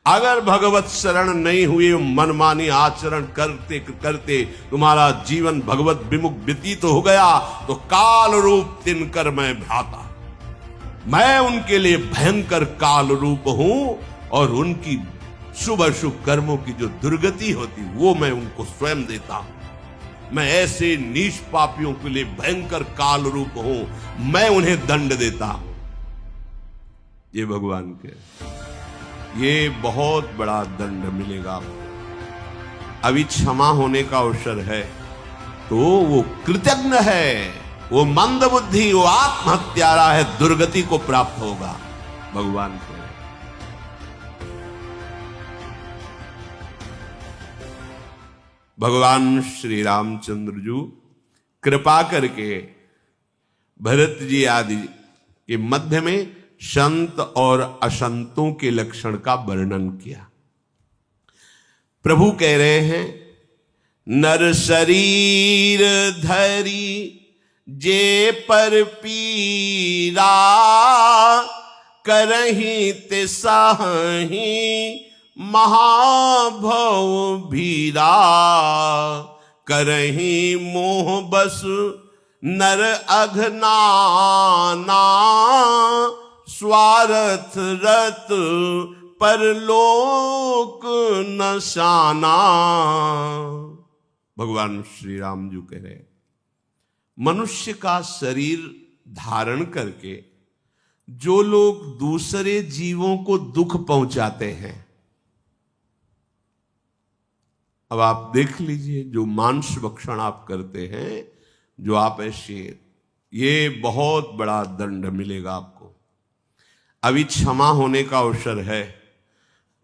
अगर भगवत शरण नहीं हुए, मनमानी आचरण करते करते तुम्हारा जीवन भगवत विमुख व्यतीत हो गया तो काल रूप तिनकर मैं भ्राता, मैं उनके लिए भयंकर काल रूप हूं और उनकी शुभ अशुभ कर्मों की जो दुर्गति होती वो मैं उनको स्वयं देता हूं। मैं ऐसे नीच पापियों के लिए भयंकर काल रूप हूं, मैं उन्हें दंड देता हूं। ये भगवान के, ये बहुत बड़ा दंड मिलेगा आपको। अभी क्षमा होने का अवसर है तो वो कृतज्ञ है, वो मंद बुद्धि, वो आत्महत्यारा है, दुर्गति को प्राप्त होगा। भगवान के भगवान श्री रामचंद्र जी कृपा करके भरत जी आदि के मध्य में संत और असंतों के लक्षण का वर्णन किया। प्रभु कह रहे हैं, नर शरीर धरी जे पर पीरा, करही ते साही महाभव भीरा, करही मोह बस नर अघनाना, स्वार्थ रत परलोक नशाना। भगवान श्री राम जी कह रहे, मनुष्य का शरीर धारण करके जो लोग दूसरे जीवों को दुख पहुंचाते हैं, अब आप देख लीजिए, जो मांस भक्षण आप करते हैं, जो आप ऐसे, ये बहुत बड़ा दंड मिलेगा आपको। अभी क्षमा होने का अवसर है,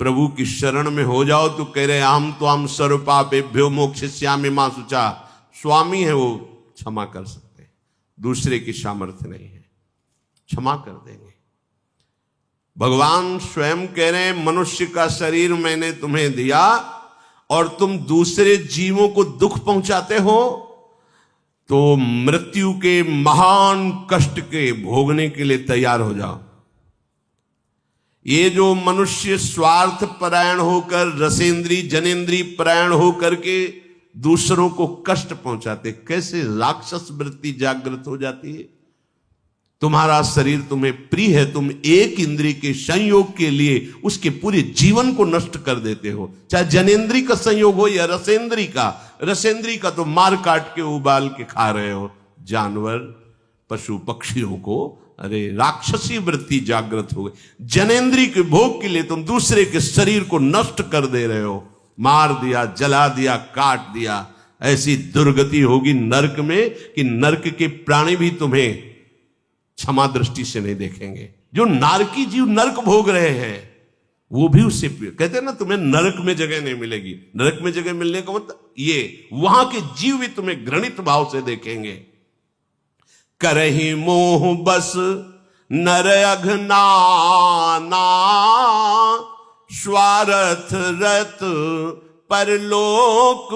प्रभु की शरण में हो जाओ तो कह रहे, हम तो हम सर्वपापेभ्यो मोक्षयिष्यामि मा शुचा। स्वामी है वो, क्षमा कर सकते हैं, दूसरे की सामर्थ्य नहीं है, क्षमा कर देंगे। भगवान स्वयं कह रहे हैं, मनुष्य का शरीर मैंने तुम्हें दिया और तुम दूसरे जीवों को दुख पहुंचाते हो, तो मृत्यु के महान कष्ट के भोगने के लिए तैयार हो जाओ। ये जो मनुष्य स्वार्थ परायण होकर, रसेंद्री जनेन्द्री परायण होकर के दूसरों को कष्ट पहुंचाते, कैसे राक्षस वृत्ति जागृत हो जाती है। तुम्हारा शरीर तुम्हें प्रिय है, तुम एक इंद्रिय के संयोग के लिए उसके पूरे जीवन को नष्ट कर देते हो। चाहे जनेन्द्री का संयोग हो या रसेंद्री का, रसेंद्री का तो मार काट के उबाल के खा रहे हो जानवर पशु पक्षियों को, अरे राक्षसी वृत्ति जागृत हो गई। जनेन्द्री के भोग के लिए तुम दूसरे के शरीर को नष्ट कर दे रहे हो, मार दिया, जला दिया, काट दिया। ऐसी दुर्गति होगी नरक में कि नरक के प्राणी भी तुम्हें क्षमा दृष्टि से नहीं देखेंगे। जो नारकी जीव नरक भोग रहे हैं वो भी उससे, कहते हैं ना, तुम्हें नरक में जगह नहीं मिलेगी। नरक में जगह मिलने का मतलब ये, वहां के जीव भी तुम्हें घृणित भाव से देखेंगे। करही मोह बस नर अघनाना, स्वार्थ रत परलोक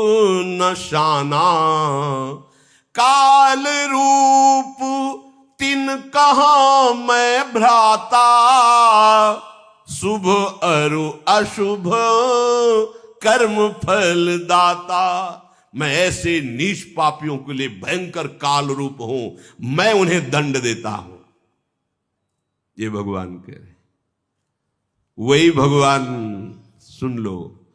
नशाना, काल रूप तिन कहा मैं भ्राता, शुभ अरु अशुभ कर्म फल दाता। मैं ऐसे नीच पापियों के लिए भयंकर काल रूप हूं, मैं उन्हें दंड देता हूं। ये भगवान कह रहे, वही भगवान सुन लो,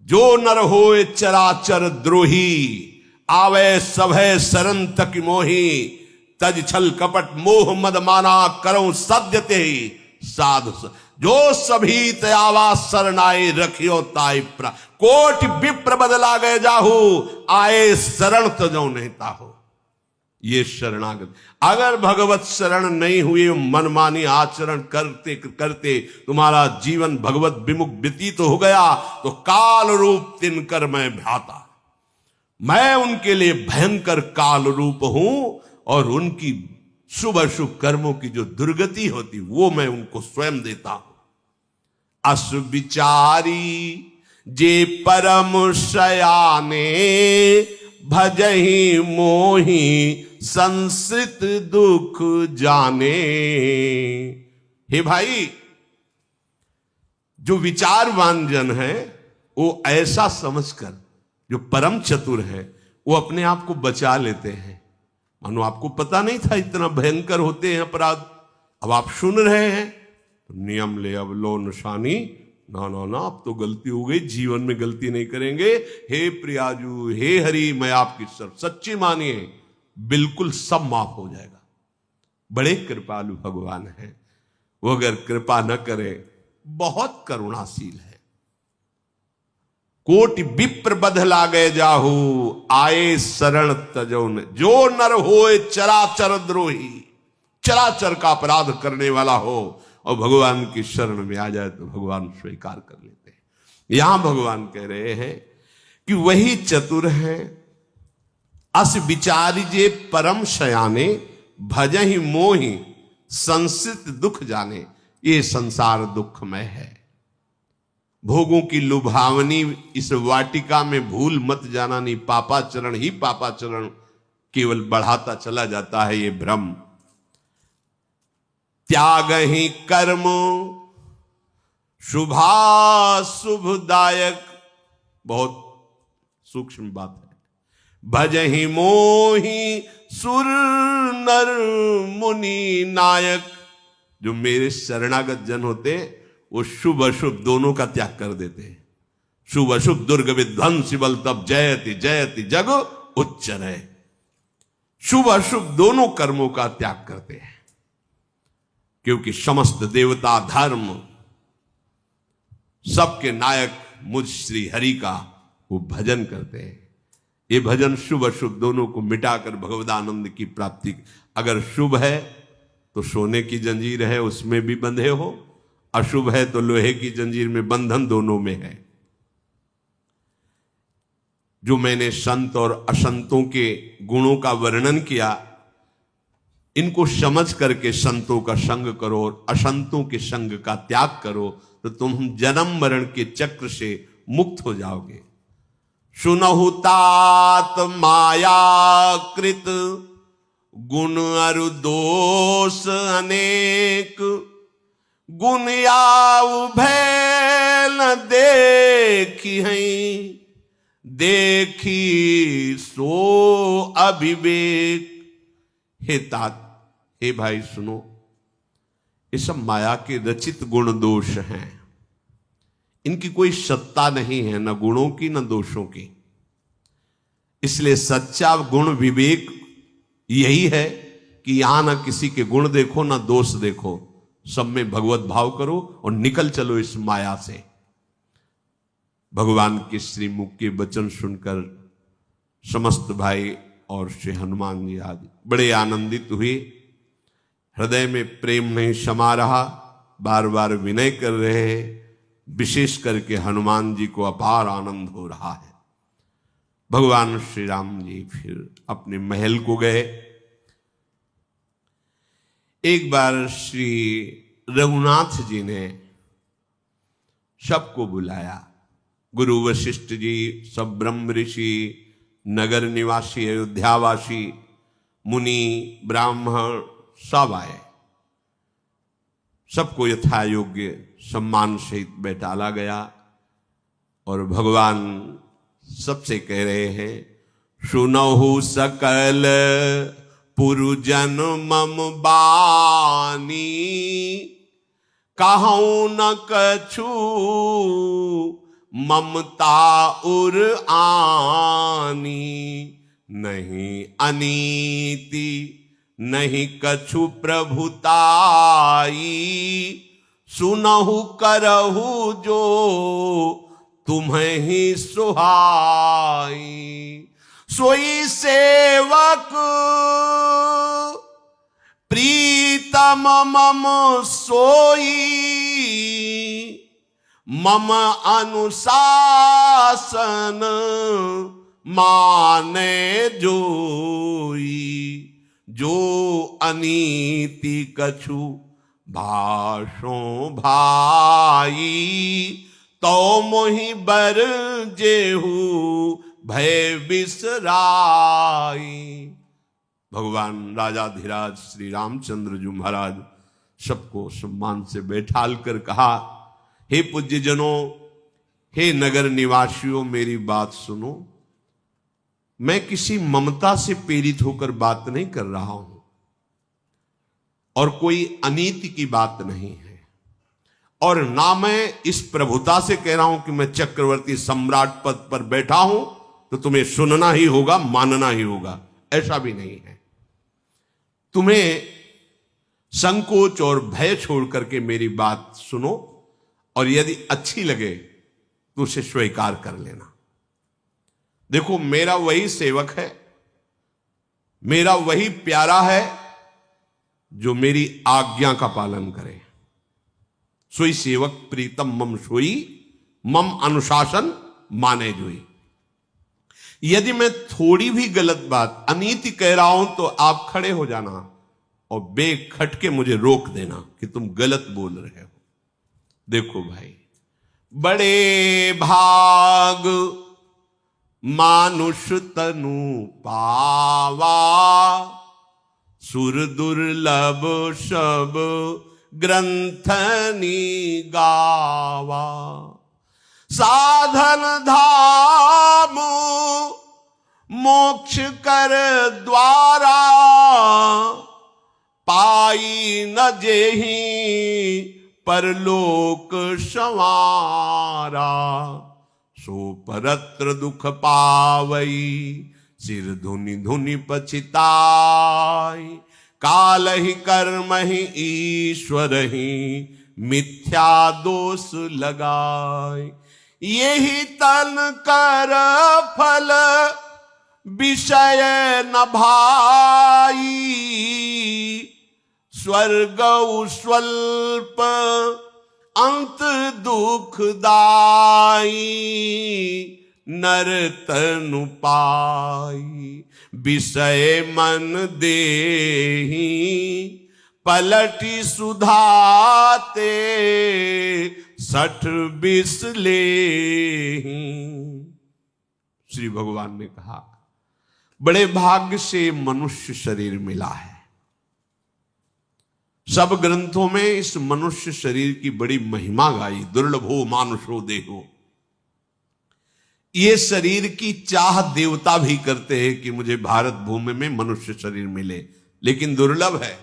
जो नर होए चराचर द्रोही, आवे सभय शरण तक मोही, तज छल कपट मोह मद माना, करो सद्यते साधु। जो सभी तयावा शरणाए रखियो ताई प्रा, कोटि विप्र बदला गए जाहू, आए शरण तजो नहीं ताहो। ये शरणागत, अगर भगवत शरण नहीं हुए, मनमानी आचरण करते करते तुम्हारा जीवन भगवत विमुख व्यतीत हो गया तो काल रूप तिनकर मैं भ्राता, मैं उनके लिए भयंकर काल रूप हूं और उनकी शुभ अशुभ कर्मों की जो दुर्गति होती वो मैं उनको स्वयं देता हूं। अस विचारी जे परम शयाने, भजहि मोहि संसृत दुख जाने। हे भाई, जो विचारवान जन है वो ऐसा समझकर, जो परम चतुर है वो अपने आप को बचा लेते हैं। मानो आपको पता नहीं था इतना भयंकर होते हैं अपराध, अब आप सुन रहे हैं तो नियम ले अब लो निशानी, ना ना ना अब तो गलती हो गई, जीवन में गलती नहीं करेंगे। हे प्रियाजू, हे हरि, मैं आपकी सब सच्ची मानिए, बिल्कुल सब माफ हो जाएगा। बड़े कृपालु भगवान हैं, वो अगर कृपा न करे बहुत करुणाशील है। कोटि विप्र बध लागे जाहू, आए शरण तजोन, जो नर होए चराचर द्रोही, चराचर का अपराध करने वाला हो और भगवान की शरण में आ जाए तो भगवान स्वीकार कर लेते हैं। यहां भगवान कह रहे हैं कि वही चतुर है। अस विचारिजे परम शयाने, भजहि मोहि संसित दुख जाने। ये संसार दुखमय है, भोगों की लुभावनी इस वाटिका में भूल मत जाना, नहीं पापाचरण ही पापाचरण केवल बढ़ाता चला जाता है ये भ्रम। त्याग ही कर्म शुभाशुभदायक, बहुत सूक्ष्म बात है। भजहि मोहि सुर नर मुनि नायक, जो मेरे शरणागत जन होते वो शुभ अशुभ दोनों का त्याग कर देते हैं। शुभ अशुभ दुर्ग विध्वंसी बल तब जयति जयति जग उच्चरय। शुभ अशुभ दोनों कर्मों का त्याग करते हैं, क्योंकि समस्त देवता धर्म सबके नायक मुझ श्री हरि का वो भजन करते हैं। ये भजन शुभ अशुभ दोनों को मिटाकर भगवदानंद की प्राप्ति। अगर शुभ है तो सोने की जंजीर है, उसमें भी बंधे हो, अशुभ है तो लोहे की जंजीर में बंधन दोनों में है। जो मैंने संत और असंतों के गुणों का वर्णन किया, इनको समझ करके संतों का संग करो और असंतों के संग का त्याग करो, तो तुम जन्म मरण के चक्र से मुक्त हो जाओगे। सुनहु तात माया कृत, गुण अरु दोष अनेक। गुण याऊ भय न देखी हैं, देखी सो अभिवेक। हे तात, हे भाई सुनो, ये सब माया के रचित गुण दोष हैं। इनकी कोई सत्ता नहीं है, न गुणों की न दोषों की। इसलिए सच्चा गुण विवेक यही है कि यहां ना किसी के गुण देखो ना दोष देखो, सब में भगवत भाव करो और निकल चलो इस माया से। भगवान के श्रीमुख के वचन सुनकर समस्त भाई और श्री हनुमान जी आदि बड़े आनंदित हुए। हृदय में प्रेम नहीं समा रहा, बार बार विनय कर रहे हैं। विशेष करके हनुमान जी को अपार आनंद हो रहा है। भगवान श्री राम जी फिर अपने महल को गए। एक बार श्री रघुनाथ जी ने सबको बुलाया। गुरु वशिष्ठ जी, सब ब्रह्म ऋषि, नगर निवासी, अयोध्यावासी, मुनि, ब्राह्मण सब आए। सबको यथा योग्य सम्मान सहित बैठाला गया और भगवान सबसे कह रहे हैं, सुनहु सकल पुरुजन मम बानी, कहूं न कछु ममता उर आनी। नहीं अनीति नहीं कछु प्रभुताई, सुनहु करहु जो तुम्हें ही सुहाई। सोई सेवक प्रीतम मम सोई, मम अनुशासन माने जोई। जो अनीति कछु भाषों भाई, तो मोहि बर जेहू भय बिसराई। भगवान राजाधिराज श्री रामचंद्र जी महाराज सबको सम्मान से बैठाल कर कहा, हे पूज्यजनों, हे नगर निवासियों, मेरी बात सुनो। मैं किसी ममता से प्रेरित होकर बात नहीं कर रहा हूं और कोई अनीति की बात नहीं है, और ना मैं इस प्रभुता से कह रहा हूं कि मैं चक्रवर्ती सम्राट पद पर बैठा हूं तो तुम्हें सुनना ही होगा, मानना ही होगा, ऐसा भी नहीं है। तुम्हें संकोच और भय छोड़ करके मेरी बात सुनो, और यदि अच्छी लगे तो उसे स्वीकार कर लेना। देखो, मेरा वही सेवक है, मेरा वही प्यारा है जो मेरी आज्ञा का पालन करे। सोई सेवक प्रीतम मम सोई, मम अनुशासन माने जोई। यदि मैं थोड़ी भी गलत बात, अनीति कह रहा हूं तो आप खड़े हो जाना और बेखटके मुझे रोक देना कि तुम गलत बोल रहे हो। देखो भाई, बड़े भाग मानुष तनु पावा, सुर दुर्लभ सब ग्रंथनी गावा। साधन धाम मोक्ष कर द्वारा, पाई न जेहि परलोक संवारा। सो परत्र दुख पावई, सिर धुनि धुनि पछिताई। काल ही कर्म ही ईश्वर ही, मिथ्या दोष लगाए। यही तन कर फल विषय न भाई, स्वर्ग स्वल्प अंत दुखदाई। नर तनु पाई, विषय मन देहि, पलटी सुधाते 60 विष लेहि। श्री भगवान ने कहा, बड़े भाग्य से मनुष्य शरीर मिला है। सब ग्रंथों में इस मनुष्य शरीर की बड़ी महिमा गाई। दुर्लभो मानुषो देहो। ये शरीर की चाह देवता भी करते हैं कि मुझे भारत भूमि में मनुष्य शरीर मिले, लेकिन दुर्लभ है,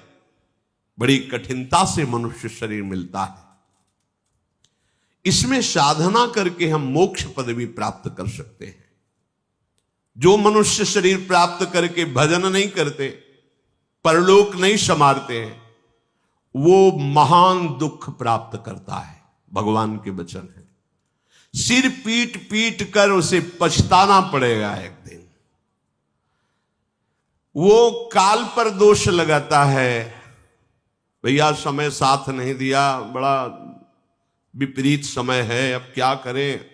बड़ी कठिनता से मनुष्य शरीर मिलता है। इसमें साधना करके हम मोक्ष पदवी प्राप्त कर सकते हैं। जो मनुष्य शरीर प्राप्त करके भजन नहीं करते, परलोक नहीं संवारते हैं, वो महान दुख प्राप्त करता है। भगवान के वचन है। सिर पीट पीट कर उसे पछताना पड़ेगा एक दिन। वो काल पर दोष लगाता है, भैया समय साथ नहीं दिया, बड़ा विपरीत समय है, अब क्या करें।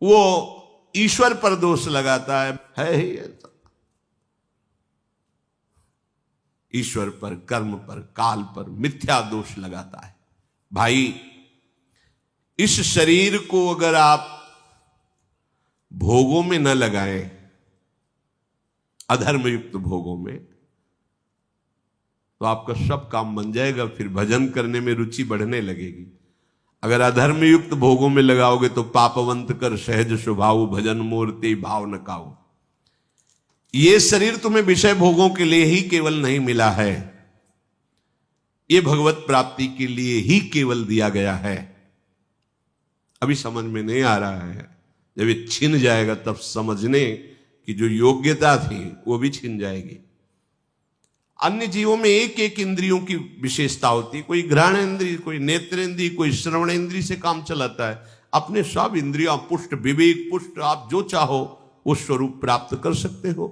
वो ईश्वर पर दोष लगाता है ही ऐसा। ईश्वर पर, कर्म पर, काल पर मिथ्या दोष लगाता है। भाई, इस शरीर को अगर आप भोगों में न लगाएं, अधर्म युक्त भोगों में, तो आपका सब काम बन जाएगा। फिर भजन करने में रुचि बढ़ने लगेगी। अगर अधर्म युक्त भोगों में लगाओगे तो पापवंत कर सहज स्वभाव, भजन मूर्ति भाव न काऊ। ये शरीर तुम्हें विषय भोगों के लिए ही केवल नहीं मिला है, ये भगवत प्राप्ति के लिए ही केवल दिया गया है। अभी समझ में नहीं आ रहा है, जब ये छिन जाएगा तब समझने कि जो योग्यता थी वो भी छिन जाएगी। अन्य जीवों में एक एक इंद्रियों की विशेषता होती है। कोई घ्राण इंद्रिय, कोई नेत्र इंद्रिय, कोई श्रवण इंद्रिय से काम चलाता है। अपने सब इंद्रियां पुष्ट, विवेक पुष्ट, आप जो चाहो वो स्वरूप प्राप्त कर सकते हो।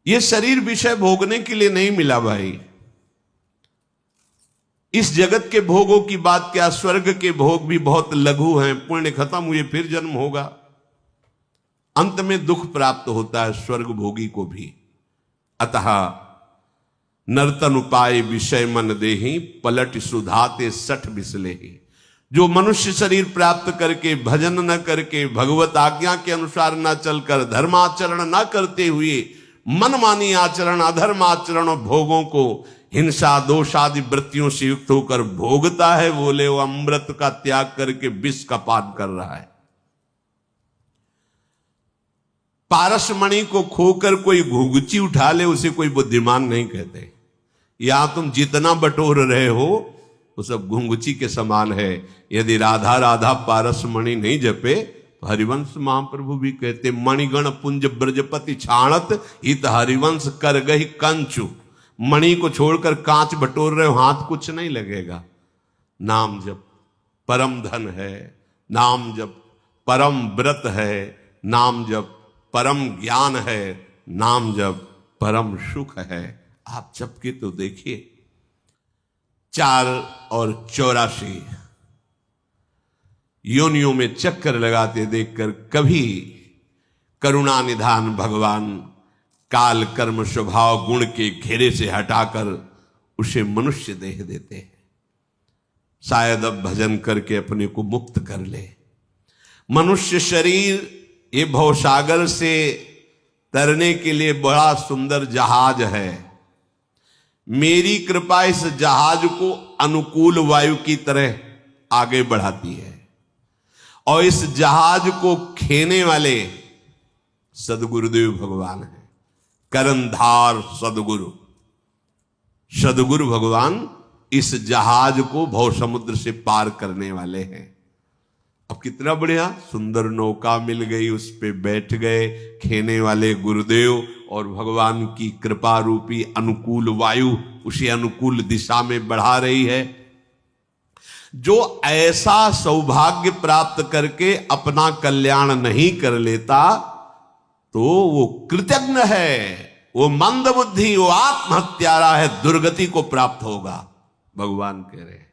ये शरीर विषय भोगने के लिए नहीं मिला भाई। इस जगत के भोगों की बात क्या, स्वर्ग के भोग भी बहुत लघु हैं। पुण्य खत्म हुए फिर जन्म होगा, अंत में दुख प्राप्त होता है स्वर्ग भोगी को भी। अतः नर्तन उपाय विषय मन देहि, पलट सुधाते 60 विष लेहि। जो मनुष्य शरीर प्राप्त करके भजन न करके, भगवत आज्ञा के अनुसार न चलकर, धर्माचरण न करते हुए मनमानी आचरण, अधर्म आचरण और भोगों को हिंसा दोष आदि वृत्तियों से युक्त होकर भोगता है, बोले वो अमृत का त्याग करके विष का पान कर रहा है। पारसमणि को खोकर कोई घुघुची उठा ले उसे कोई बुद्धिमान नहीं कहते। यहां तुम जितना बटोर रहे हो वो सब घुंघुची के समान है। यदि राधा राधा पारसमणि नहीं जपे तो हरिवंश महाप्रभु भी कहते मणिगण पुंज ब्रजपति छाणत हित हरिवंश कर गई कंचु। मणि को छोड़कर कांच बटोर रहे हो, हाथ कुछ नहीं लगेगा। नाम जप परम धन है, नाम जप परम व्रत है, नाम जप परम ज्ञान है, नाम जप परम सुख है। आप जप के तो देखिए 4 और 84 योनियों में चक्कर लगाते देखकर कभी करुणा निधान भगवान काल कर्म स्वभाव गुण के घेरे से हटाकर उसे मनुष्य देह देते हैं। शायद अब भजन करके अपने को मुक्त कर ले। मनुष्य शरीर ये भवसागर से तरने के लिए बड़ा सुंदर जहाज है। मेरी कृपा इस जहाज को अनुकूल वायु की तरह आगे बढ़ाती है और इस जहाज को खेने वाले सदगुरुदेव भगवान हैं। करंधार सदगुरु, सदगुरु भगवान इस जहाज को भव समुद्र से पार करने वाले हैं। अब कितना बढ़िया सुंदर नौका मिल गई, उस पे बैठ गए खेने वाले गुरुदेव और भगवान की कृपा रूपी अनुकूल वायु उसे अनुकूल दिशा में बढ़ा रही है। जो ऐसा सौभाग्य प्राप्त करके अपना कल्याण नहीं कर लेता तो वो कृतज्ञ है, वो मंद बुद्धि, वो आत्महत्यारा है, दुर्गति को प्राप्त होगा। भगवान कह रहे हैं।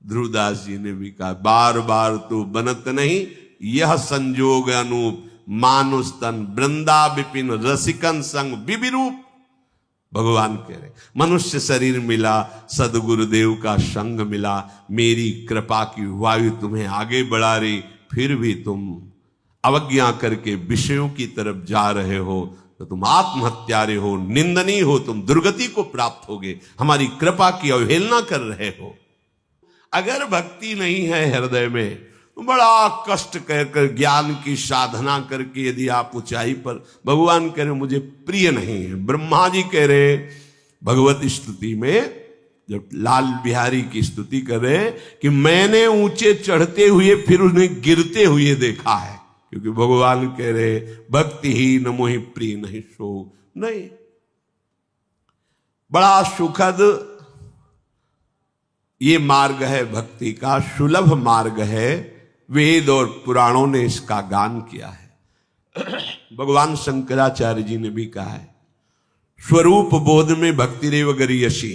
ध्रुवदास जी ने भी कहा बार बार तो बनत नहीं यह संजोग अनूप मानुष तन वृंदा विपिन रसिकन संग विविरूप। भगवान कह रहे मनुष्य शरीर मिला, सदगुरुदेव का संग मिला, मेरी कृपा की वायु तुम्हें आगे बढ़ा रही, फिर भी तुम अवज्ञा करके विषयों की तरफ जा रहे हो तो तुम आत्महत्यारे हो, निंदनीय हो, तुम दुर्गति को प्राप्त होगे, हमारी कृपा की अवहेलना कर रहे हो। अगर भक्ति नहीं है हृदय में तो बड़ा कष्ट कहकर ज्ञान की साधना करके यदि आप ऊंचाई पर, भगवान कह रहे मुझे प्रिय नहीं है। ब्रह्मा जी कह रहे भगवत स्तुति में जब लाल बिहारी की स्तुति कर रहे कि मैंने ऊंचे चढ़ते हुए फिर उन्हें गिरते हुए देखा है, क्योंकि भगवान कह रहे भक्ति ही न मोहि प्रिय नहीं सो नहीं। बड़ा सुखद ये मार्ग है भक्ति का, सुलभ मार्ग है। वेद और पुराणों ने इसका गान किया है। भगवान शंकराचार्य जी ने भी कहा है स्वरूप बोध में भक्ति रेव गरीयसी,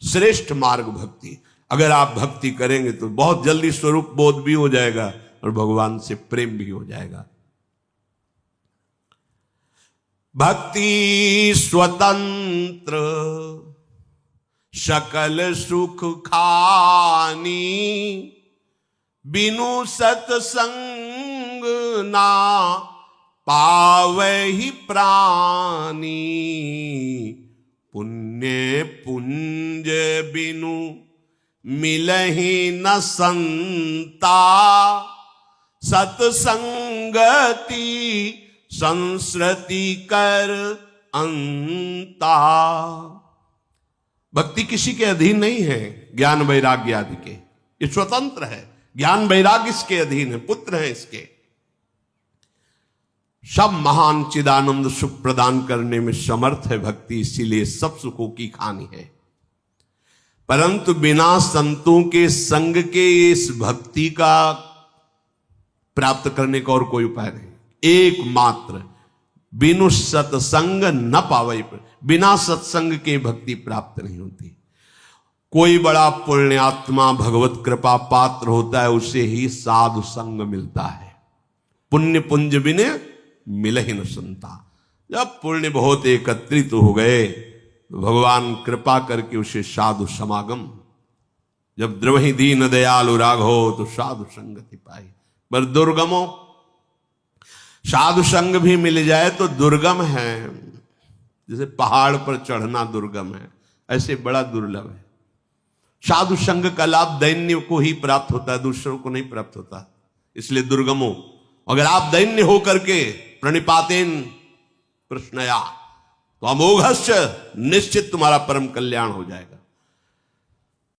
श्रेष्ठ मार्ग भक्ति। अगर आप भक्ति करेंगे तो बहुत जल्दी स्वरूप बोध भी हो जाएगा और भगवान से प्रेम भी हो जाएगा। भक्ति स्वतंत्र सकल सुख खानी, बिनु सत्संग ना पावहि प्राणी। पुण्य पुंज बिनु मिलहि न संता, सत्संगति संस्कृति कर अंता। भक्ति किसी के अधीन नहीं है, ज्ञान वैराग्य आदि के, ये स्वतंत्र है। ज्ञान वैराग्य इसके अधीन है, पुत्र है इसके। सब महान चिदानंद सुख प्रदान करने में समर्थ है भक्ति, इसीलिए सब सुखों की खानी है। परंतु बिना संतों के संग के इस भक्ति का प्राप्त करने का और कोई उपाय नहीं। एकमात्र बिनु सत्संग न पावई, बिना सत्संग के भक्ति प्राप्त नहीं होती। कोई बड़ा पुण्यात्मा भगवत कृपा पात्र होता है, उसे ही साधु संग मिलता है। पुण्य पुंज बिने मिलहि न संता। जब पुण्य बहुत एकत्रित हो गए तो भगवान कृपा करके उसे साधु समागम, जब द्रवहि दीन दयालु राघो तो साधु संगति पाई। पर दुर्गमो, साधु संग भी मिल जाए तो दुर्गम है, जैसे पहाड़ पर चढ़ना दुर्गम है, ऐसे बड़ा दुर्लभ है। साधु संग का लाभ दैन्य को ही प्राप्त होता है, दूसरों को नहीं प्राप्त होता। इसलिए दुर्गमो, अगर आप दैन्य हो करके प्रणिपातेन कृष्णया तो अमोघस्य, निश्चित तुम्हारा परम कल्याण हो जाएगा।